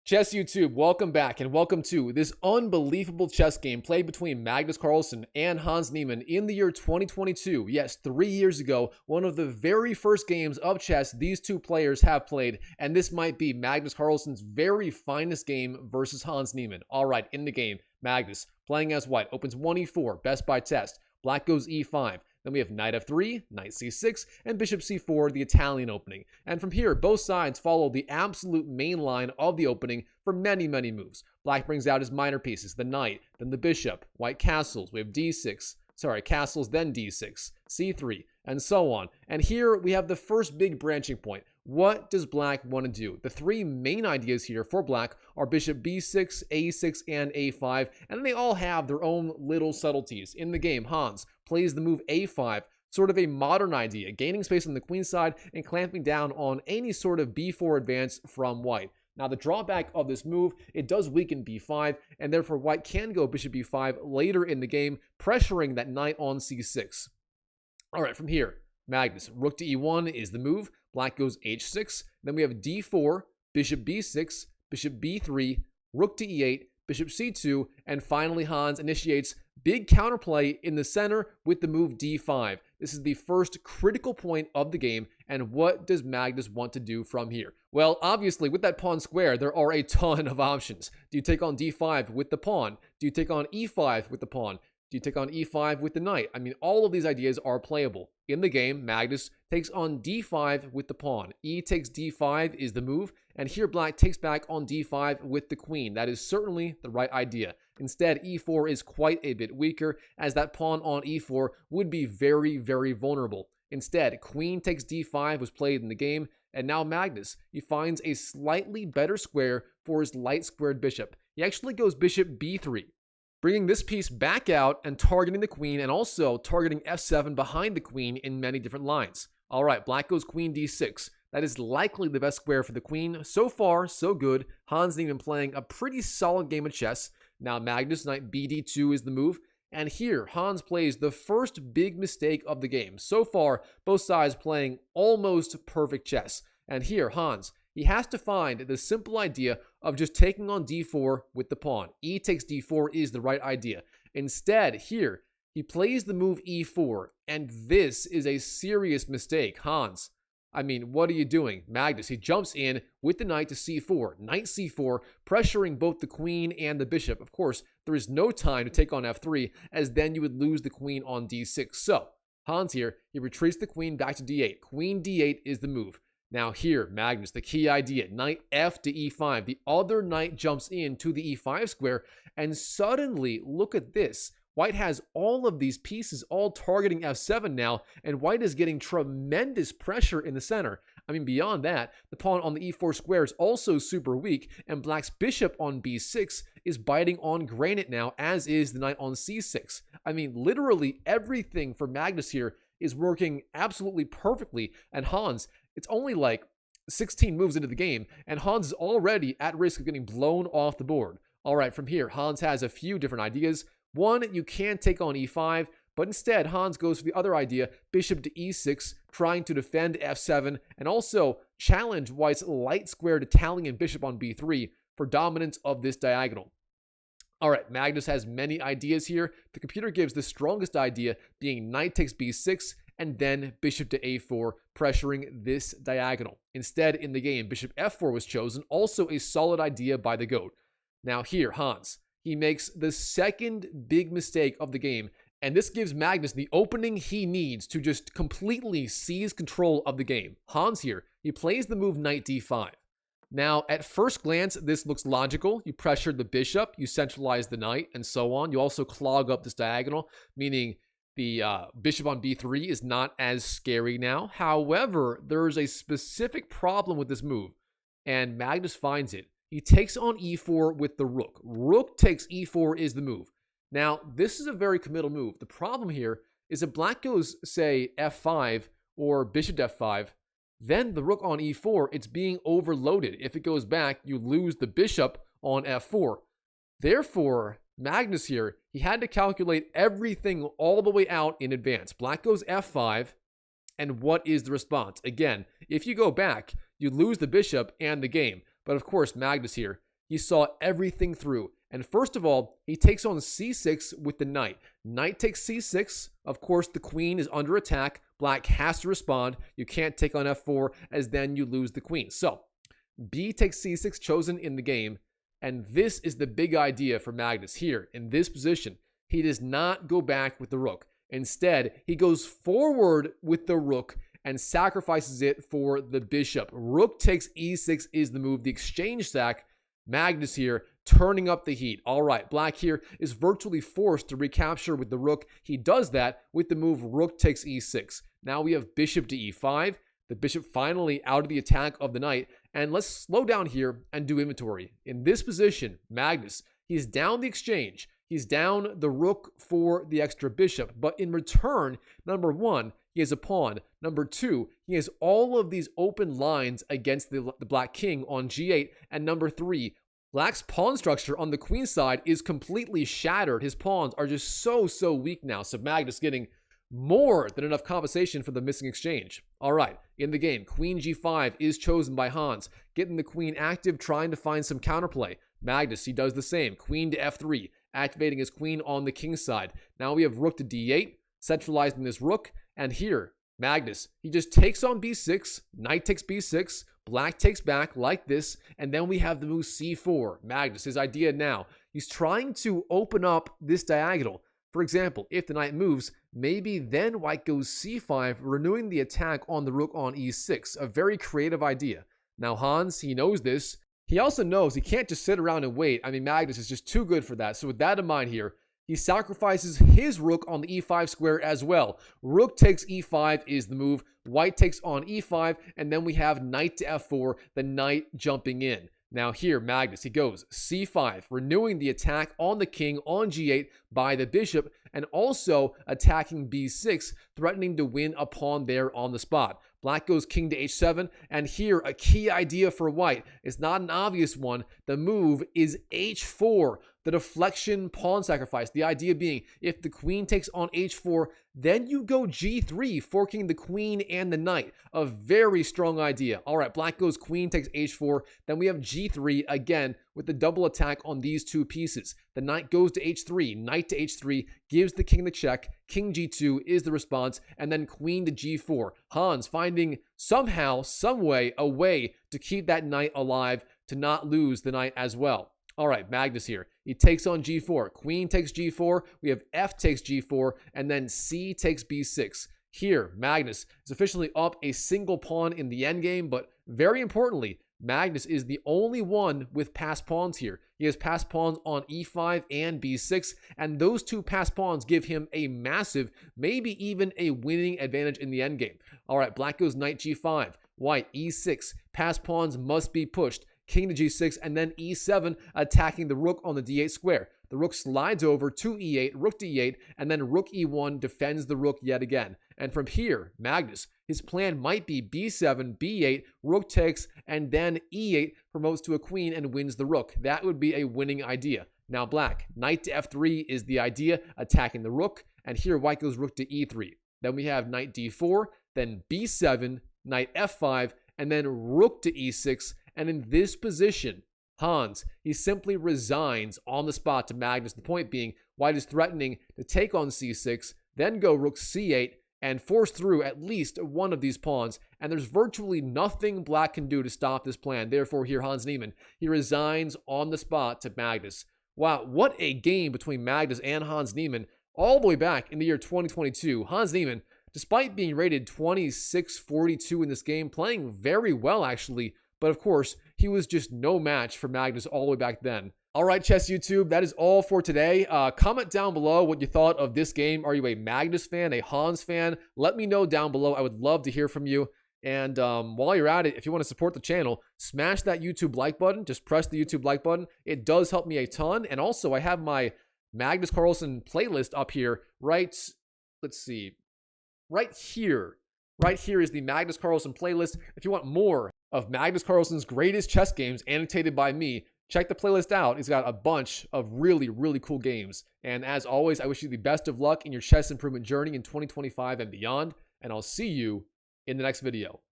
Chess YouTube, welcome back and welcome to this unbelievable chess game played between Magnus Carlsen and Hans Niemann in the year 2022. Yes, 3 years ago, one of the very first games of chess these two players have played, and this might be Magnus Carlsen's very finest game versus Hans Niemann. All right, in the game, Magnus playing as white opens 1e4, best by test. Black goes e5. Then we have knight f3, knight c6, and bishop c4, the Italian opening. And from here, both sides follow the absolute main line of the opening for many, many moves. Black brings out his minor pieces, the knight, then the bishop, white castles, we have castles, then d6, c3, and so on. And here we have the first big branching point. What does black want to do? The three main ideas here for black are bishop b6, a6, and a5, and they all have their own little subtleties. In the game, Hans plays the move a5, sort of a modern idea, gaining space on the queen side and clamping down on any sort of b4 advance from white. Now, the drawback of this move, it does weaken b5, and therefore white can go bishop b5 later in the game, pressuring that knight on c6. All right, from here, Magnus, rook to e1 is the move. Black goes h6. Then we have d4, bishop b6, bishop b3, rook to e8, bishop c2, and finally Hans initiates big counterplay in the center with the move d5. This is the first critical point of the game, and what does Magnus want to do from here? Well, obviously, with that pawn square, there are a ton of options. Do you take on d5 with the pawn? Do you take on e5 with the pawn? Do you take on e5 with the knight? I mean, all of these ideas are playable. In the game, Magnus takes on d5 with the pawn. E takes d5 is the move, and here black takes back on d5 with the queen. That is certainly the right idea. Instead, e4 is quite a bit weaker, as that pawn on e4 would be very, very vulnerable. Instead, queen takes d5 was played in the game, and now Magnus, he finds a slightly better square for his light squared bishop. He actually goes bishop b3. Bringing this piece back out and targeting the queen, and also targeting f7 behind the queen in many different lines. All right, black goes queen d6. That is likely the best square for the queen. So far, so good. Hans Niemann playing a pretty solid game of chess. Now Magnus, knight bd2 is the move. And here, Hans plays the first big mistake of the game. So far, both sides playing almost perfect chess. And here, Hans, he has to find the simple idea of just taking on d4 with the pawn. E takes d4 is the right idea. Instead, here, he plays the move e4, and this is a serious mistake. Hans, I mean, what are you doing? Magnus, he jumps in with the knight to c4. Knight c4, pressuring both the queen and the bishop. Of course, there is no time to take on f3, as then you would lose the queen on d6. So, Hans here, he retreats the queen back to d8. Queen d8 is the move. Now here, Magnus, the key idea, knight f to e5. The other knight jumps into the e5 square, and suddenly, look at this. White has all of these pieces all targeting f7 now, and white is getting tremendous pressure in the center. I mean, beyond that, the pawn on the e4 square is also super weak, and black's bishop on b6 is biting on granite now, as is the knight on c6. I mean, literally everything for Magnus here is working absolutely perfectly, and Hans, it's only like 16 moves into the game, and Hans is already at risk of getting blown off the board. All right, from here, Hans has a few different ideas. One, you can take on e5, but instead, Hans goes for the other idea, bishop to e6, trying to defend f7, and also challenge white's light squared Italian bishop on b3 for dominance of this diagonal. All right, Magnus has many ideas here. The computer gives the strongest idea being knight takes b6, and then bishop to a4, pressuring this diagonal. Instead, in the game, bishop f4 was chosen, also a solid idea by the GOAT. Now here, Hans, he makes the second big mistake of the game, and this gives Magnus the opening he needs to just completely seize control of the game. Hans here, he plays the move knight d5. Now, at first glance, this looks logical. You pressure the bishop, you centralize the knight, and so on. You also clog up this diagonal, meaning the bishop on b3 is not as scary now. However, there is a specific problem with this move, and Magnus finds it. He takes on e4 with the rook. Rook takes e4 is the move. Now, this is a very committal move. The problem here is if black goes, say, f5 or bishop to f5, then the rook on e4, it's being overloaded. If it goes back, you lose the bishop on f4. Therefore, Magnus here, he had to calculate everything all the way out in advance. Black goes f5, and what is the response? Again, if you go back, you lose the bishop and the game. But of course, Magnus here, he saw everything through. And first of all, he takes on c6 with the knight. Knight takes c6. Of course, the queen is under attack. Black has to respond. You can't take on f4, as then you lose the queen. So b takes c6 chosen in the game. And this is the big idea for Magnus here. In this position, he does not go back with the rook. Instead, he goes forward with the rook and sacrifices it for the bishop. Rook takes e6 is the move. The exchange sack. Magnus here turning up the heat. All right, black here is virtually forced to recapture with the rook. He does that with the move rook takes e6. Now we have bishop to e5. The bishop finally out of the attack of the knight. And let's slow down here and do inventory. In this position, Magnus, he's down the exchange. He's down the rook for the extra bishop. But in return, number one, he has a pawn. Number two, he has all of these open lines against the black king on g8. And number three, black's pawn structure on the queen side is completely shattered. His pawns are just so weak now. So Magnus getting more than enough compensation for the missing exchange. All right, in the game, queen g5 is chosen by Hans, getting the queen active, trying to find some counterplay. Magnus, he does the same. Queen to f3, activating his queen on the king side. Now we have rook to d8, centralizing this rook. And here, Magnus, he just takes on b6, knight takes b6, black takes back like this, and then we have the move c4. Magnus, his idea now, he's trying to open up this diagonal. For example, if the knight moves, maybe then white goes c5, renewing the attack on the rook on e6. A very creative idea. Now Hans, he knows this. He also knows he can't just sit around and wait. I mean, Magnus is just too good for that. So with that in mind here, he sacrifices his rook on the e5 square as well. Rook takes e5 is the move. White takes on e5, and then we have knight to f4, the knight jumping in. Now here, Magnus, he goes c5, renewing the attack on the king on g8 by the bishop, and also attacking b6, threatening to win a pawn there on the spot. Black goes king to h7, and here a key idea for white. It's not an obvious one. The move is h4, the deflection pawn sacrifice. The idea being, if the queen takes on h4, then you go g3, forking the queen and the knight. A very strong idea. All right, black goes queen takes h4. Then we have g3 again with the double attack on these two pieces. The knight goes to h3, knight to h3, gives the king the check. King g2 is the response, and then queen to g4. Hans finding somehow, some way, a way to keep that knight alive, to not lose the knight as well. All right, Magnus here. He takes on g4. Queen takes g4. We have f takes g4, and then c takes b6. Here, Magnus is officially up a single pawn in the endgame, but very importantly, Magnus is the only one with passed pawns here. He has passed pawns on e5 and b6, and those two passed pawns give him a massive, maybe even a winning advantage in the endgame. All right, black goes knight g5, white e6. Passed pawns must be pushed. King to g6, and then e7, attacking the rook on the d8 square. The rook slides over to e8, rook to e8, and then rook e1 defends the rook yet again. And from here, Magnus, his plan might be b7, b8, rook takes, and then e8 promotes to a queen and wins the rook. That would be a winning idea. Now black, knight to f3 is the idea, attacking the rook, and here white goes rook to e3. Then we have knight d4, then b7, knight f5, and then rook to e6, and in this position, Hans, he simply resigns on the spot to Magnus. The point being, white is threatening to take on c6, then go rook c8, and force through at least one of these pawns, and there's virtually nothing black can do to stop this plan. Therefore, here Hans Niemann, he resigns on the spot to Magnus. Wow, what a game between Magnus and Hans Niemann all the way back in the year 2022. Hans Niemann, despite being rated 26-42 in this game, playing very well actually, but of course, he was just no match for Magnus all the way back then. All right, Chess YouTube, that is all for today. Comment down below what you thought of this game. Are you a Magnus fan, a Hans fan? Let me know down below. I would love to hear from you. And while you're at it, if you want to support the channel, smash that YouTube like button. Just press the YouTube like button. It does help me a ton. And also, I have my Magnus Carlsen playlist up here, right? Let's see. Right here. Right here is the Magnus Carlsen playlist. If you want more of Magnus Carlsen's greatest chess games annotated by me, check the playlist out. He's got a bunch of really cool games. And as always, I wish you the best of luck in your chess improvement journey in 2025 and beyond. And I'll see you in the next video.